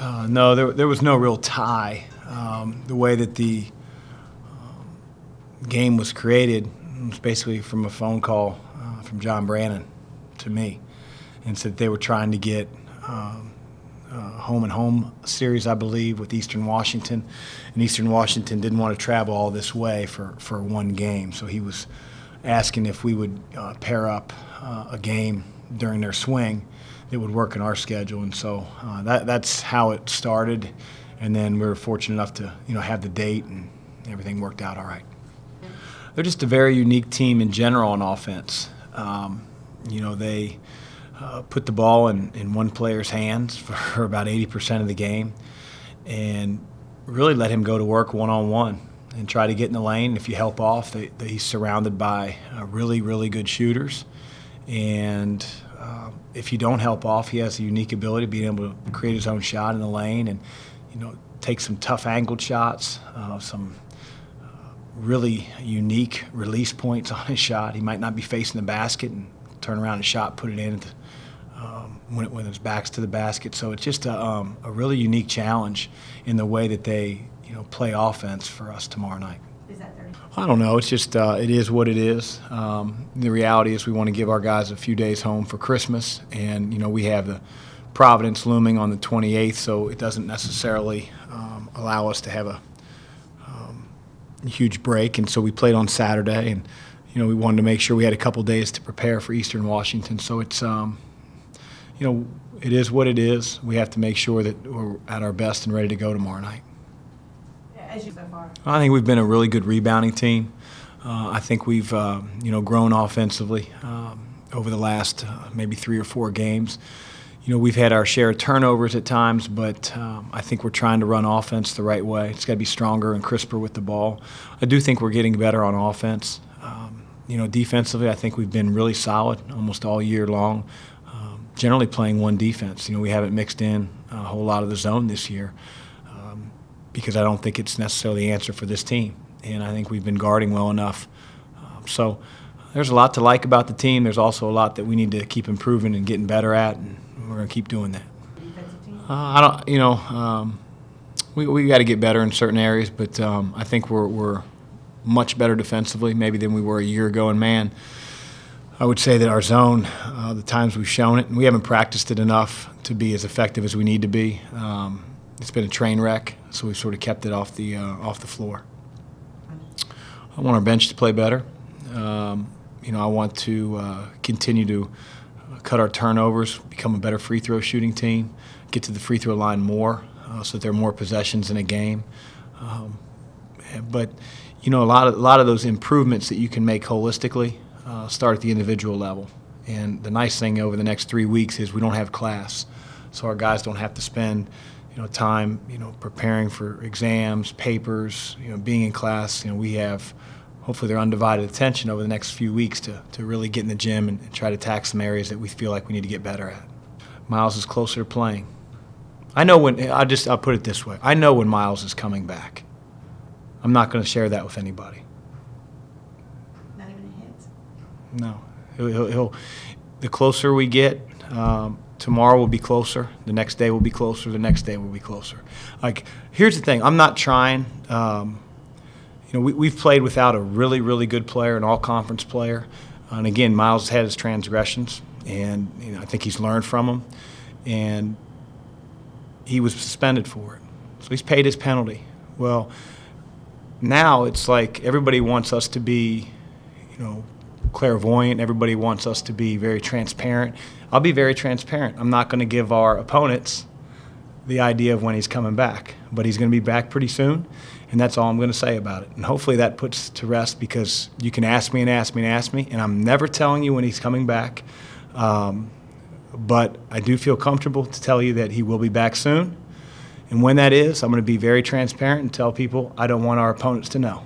No, there was no real tie. The way that the game was created was basically from a phone call from John Brannon to me, and said they were trying to get home and home series, I believe, with Eastern Washington, and Eastern Washington didn't want to travel all this way for one game, so he was asking if we would pair up a game during their swing that would work in our schedule, and so that's how it started. And then we were fortunate enough to have the date, and everything worked out all right. They're just a very unique team in general on offense. They put the ball in one player's hands for about 80% of the game, and really let him go to work one-on-one and try to get in the lane. If you help off, he's surrounded by really, really good shooters. And if you don't help off, he has a unique ability of being able to create his own shot in the lane and take some tough angled shots, some really unique release points on his shot. He might not be facing the basket and turn around and shot, put it in when his back's to the basket. So it's just a really unique challenge in the way that they play offense for us tomorrow night. Is that 30? I don't know. It's just it is what it is. The reality is we want to give our guys a few days home for Christmas, and we have the Providence looming on the 28th, so it doesn't necessarily allow us to have a huge break. And so we played on Saturday, and we wanted to make sure we had a couple days to prepare for Eastern Washington. So it's it is what it is. We have to make sure that we're at our best and ready to go tomorrow night. As you so far? I think we've been a really good rebounding team. I think we've grown offensively over the last maybe 3 or 4 games. We've had our share of turnovers at times, but I think we're trying to run offense the right way. It's got to be stronger and crisper with the ball. I do think we're getting better on offense. Defensively, I think we've been really solid almost all year long, generally playing one defense. We haven't mixed in a whole lot of the zone this year because I don't think it's necessarily the answer for this team, and I think we've been guarding well enough. So there's a lot to like about the team. There's also a lot that we need to keep improving and getting better at, and we're going to keep doing that. Defensive team? We got to get better in certain areas, but I think we're much better defensively maybe than we were a year ago. And man, I would say that our zone, the times we've shown it, and we haven't practiced it enough to be as effective as we need to be. It's been a train wreck, so we've sort of kept it off the floor. I want our bench to play better. I want to continue to cut our turnovers, become a better free throw shooting team, get to the free throw line more so that there are more possessions in a game. But a lot of those improvements that you can make holistically start at the individual level. And the nice thing over the next 3 weeks is we don't have class, so our guys don't have to spend time preparing for exams, papers, being in class. We have hopefully their undivided attention over the next few weeks to really get in the gym and try to attack some areas that we feel like we need to get better at. Miles is closer to playing. I know I'll put it this way. I know when Miles is coming back. I'm not going to share that with anybody. Not even a hint? No. He'll the closer we get, tomorrow will be closer, the next day will be closer, the next day will be closer. Like, here's the thing. I'm not trying. We've played without a really, really good player, an all-conference player. And, again, Miles had his transgressions, and I think he's learned from them. And he was suspended for it. So he's paid his penalty. Well, now it's like everybody wants us to be, clairvoyant. Everybody wants us to be very transparent. I'll be very transparent. I'm not going to give our opponents the idea of when he's coming back. But he's going to be back pretty soon, and that's all I'm going to say about it. And hopefully that puts to rest, because you can ask me and ask me and ask me, and I'm never telling you when he's coming back. But I do feel comfortable to tell you that he will be back soon. And when that is, I'm going to be very transparent and tell people I don't want our opponents to know.